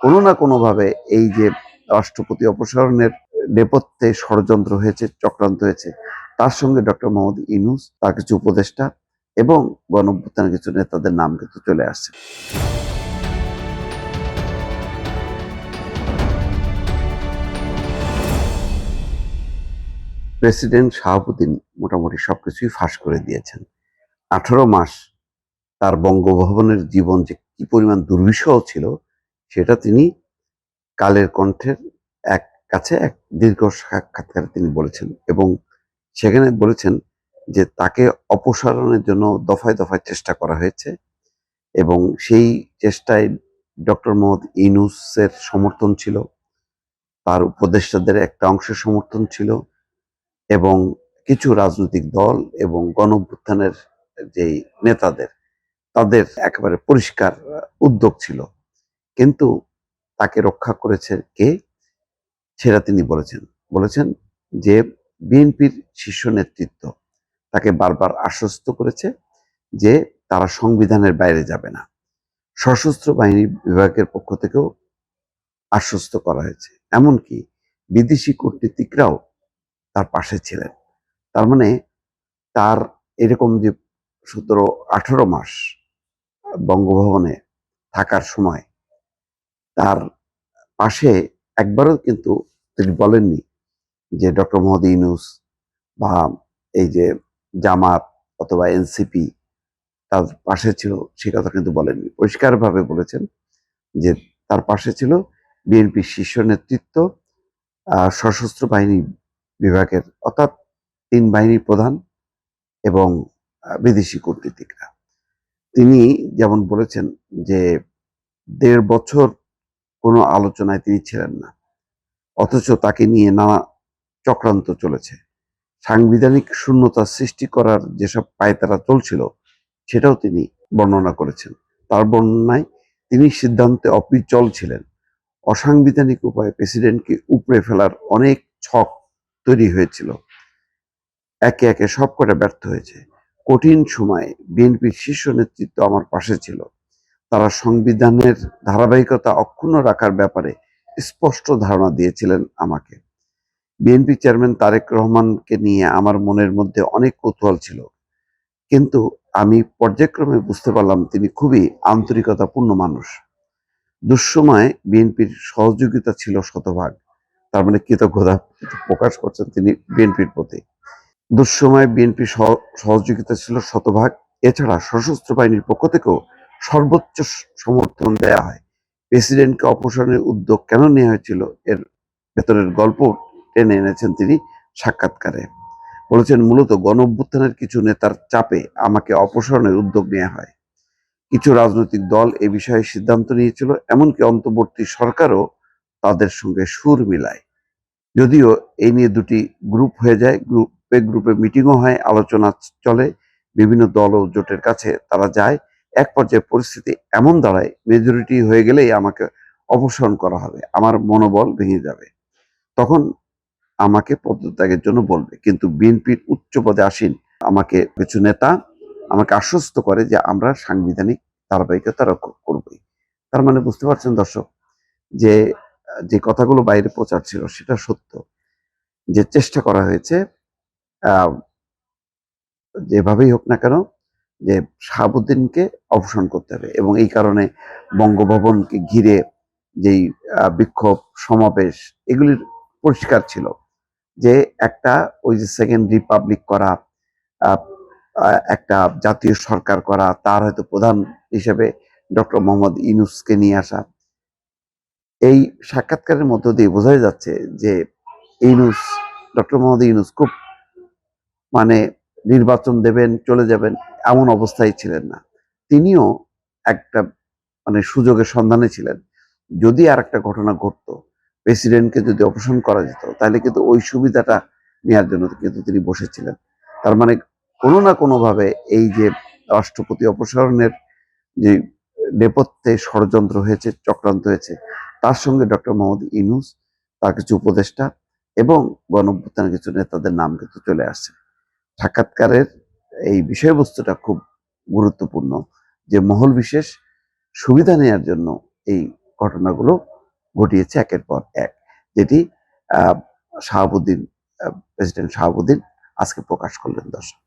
কোনো না কোনোভাবে এই যে রাষ্ট্রপতি অপসারণের নেপথ্যে ষড়যন্ত্র হয়েছে, চক্রান্ত হয়েছে, তার সঙ্গে ডক্টর মোহাম্মদ ইউনূস, তার কিছু উপদেষ্টা এবং গণঅভ্যুত্থানের কিছু নেতাদের নাম কিন্তু চলে আসছে। প্রেসিডেন্ট শাহাবুদ্দিন মোটামুটি সবকিছুই ফাঁস করে দিয়েছেন। 18 মাস তার বঙ্গভবনের জীবন যে কি পরিমাণ দুর্বিষহ ছিল সেটা তিনি কালের কণ্ঠের এক দীর্ঘ সাক্ষাৎকারে তিনি বলেছেন, এবং সেখানে বলেছেন যে তাকে অপসারণের জন্য দফায় দফায় চেষ্টা করা হয়েছে, এবং সেই চেষ্টায় ডক্টর মোহাম্মদ ইউনূসের সমর্থন ছিল, তার উপদেষ্টাদের একটা অংশের সমর্থন ছিল, এবং কিছু রাজনৈতিক দল এবং গণঅভ্যুত্থানের যেই নেতাদের, তাদের একেবারে পরিষ্কার উদ্যোগ ছিল। কিন্তু তাকে রক্ষা করেছে কে, সেটা তিনি বলেছেন যে বিএনপির শীর্ষ নেতৃত্ব তাকে বারবার আশ্বস্ত করেছে যে তারা সংবিধানের বাইরে যাবে না। সশস্ত্র বাহিনী বিভাগের পক্ষ থেকেও আশ্বস্ত করা হয়েছে, এমনকি বিদেশি কূটনীতিকরাও তার পাশে ছিলেন। তার মানে তার এরকম যে 17-18 মাস বঙ্গভবনে থাকার সময় তার পাশে একবারও কিন্তু তিনি বলেননি যে ডক্টর মোহাম্মদ ইউনূস বা এই যে জামাত অথবা এনসিপি তার পাশে ছিল, সে কথা কিন্তু বলেননি। পরিষ্কারভাবে বলেছেন যে তার পাশে ছিল বিএনপির শীর্ষ নেতৃত্ব, সশস্ত্র বাহিনী বিভাগের অর্থাৎ 3 বাহিনীর প্রধান এবং বিদেশি কূটনীতিকরা। তিনি যেমন বলেছেন যে 1.5 বছর কোনো আলোচনায় তিনি ছিলেন না, অথচ তাকে নিয়ে নানা চক্রান্ত চলেছে। সাংবিধানিক শূন্যতা সৃষ্টি করার যেসব পায়তারা চলছিল সেটাও তিনি বর্ণনা করেছেন। তার বর্ণনায় তিনি সিদ্ধান্তে অবিচল ছিলেন। অসাংবিধানিক উপায়ে প্রেসিডেন্টকে উপড়ে ফেলার অনেক ছক তৈরি হয়েছিল, একে একে সবকটা ব্যর্থ হয়েছে। কঠিন সময়ে বিএনপির শীর্ষ নেতৃত্ব আমার পাশে ছিল। তারা সংবিধানের ধারাবাহিকতা অক্ষুণ্ণ রাখার ব্যাপারে স্পষ্ট ধারণা দিয়েছিলেন আমাকে। বিএনপি চেয়ারম্যান তারেক রহমানকে নিয়ে আমার মনের মধ্যে অনেক কৌতূহল ছিল, কিন্তু আমি পর্যায়ক্রমে বুঝতে পারলাম তিনি খুবই আন্তরিকতাপূর্ণ মানুষ। দুঃসময়ে বিএনপির সহযোগিতা ছিল শতভাগ। তার মানে কৃতজ্ঞতা প্রকাশ করছেন তিনি বিএনপির প্রতি। দুঃসময়ে বিএনপির সহযোগিতা ছিল শতভাগ। এছাড়া সশস্ত্র বাহিনীর পক্ষ থেকেও সর্বোচ্চ সমর্থন দেয়া হয়। প্রেসিডেন্টকে অপসারণের উদ্যোগ কেন নেওয়া হয়েছিল এর ভেতরের গল্প টেনে এনেছেন তিনি সাক্ষাৎকারে। বলেছেন, মূলত গণঅভ্যুত্থানের কিছু নেতার চাপে আমাকে অপসারণের উদ্যোগ নেওয়া হয়। কিছু রাজনৈতিক দল এ বিষয়ে সিদ্ধান্ত নিয়েছিল, এমনকি অন্তর্বর্তী সরকারও তাদের সঙ্গে সুর মিলায়। যদিও এই নিয়ে দুটি গ্রুপ হয়ে যায়, গ্রুপে মিটিংও হয়, আলোচনা চলে, বিভিন্ন দল ও জোটের কাছে তারা যায়। এক পর্যায়ে পরিস্থিতি এমন দাঁড়ায়, মেজরিটি হয়ে গেলেই আমাকে অপসারণ করা হবে, আমার মনোবল ভেঙে যাবে। তখন আমাকে পদত্যাগের জন্য বলবে। কিন্তু বিএনপির উচ্চ পদে আসীন আমাকে কিছু নেতা আমাকে আশ্বস্ত করে যে আমরা সাংবিধানিক ধারাবাহিকতা রক্ষা করবই। তার মানে বুঝতে পারছেন দর্শক, যে যে কথাগুলো বাইরে প্রচার ছিল সেটা সত্য, যে চেষ্টা করা হয়েছে যেভাবেই হোক না কেন যে শাহাবুদ্দিনকে অপসারণ করতে হবে, এবং এই কারণে বঙ্গভবনকে ঘিরে যেই বিক্ষোভ সমাবেশ, এগুলির পরিষ্কার ছিল যে একটা ওই যে সেকেন্ড রিপাবলিক করা, একটা জাতীয় সরকার করা, তার হয়তো প্রধান হিসেবে ডক্টর মোহাম্মদ ইউনূসকে নিয়ে আসা। এই সাক্ষাৎকারের মধ্য দিয়ে বোঝাই যাচ্ছে যে ইউনূস, ডক্টর মোহাম্মদ ইউনূস খুব মানে নির্বাচন দেবেন, চলে যাবেন এমন অবস্থায় ছিলেন না। তিনিও একটা মানে সুযোগের সন্ধানে ছিলেন। যদি আর একটা ঘটনা ঘটতো, প্রেসিডেন্টকে যদি অপসারণ করা যেত, তাহলে কিন্তু ওই সুবিধাটা নেওয়ার জন্য কিন্তু তিনি বসেছিলেন। তার মানে কোনো না কোনোভাবে এই যে রাষ্ট্রপতি অপসারণের যে নেপথ্যে ষড়যন্ত্র হয়েছে, চক্রান্ত হয়েছে, তার সঙ্গে ডক্টর মোহাম্মদ ইউনূস, তার কিছু উপদেষ্টা এবং গণঅভ্যুত্থানের কিছু নেতাদের নাম কিন্তু চলে আসছে। সাক্ষাৎকারের এই বিষয়বস্তুটা খুব গুরুত্বপূর্ণ, যে মহল বিশেষ সুবিধা নেয়ার জন্য এই ঘটনাগুলো ঘটিয়েছে একের পর এক, যেটি শাহাবুদ্দিন প্রেসিডেন্ট শাহাবুদ্দিন আজকে প্রকাশ করলেন। দর্শক।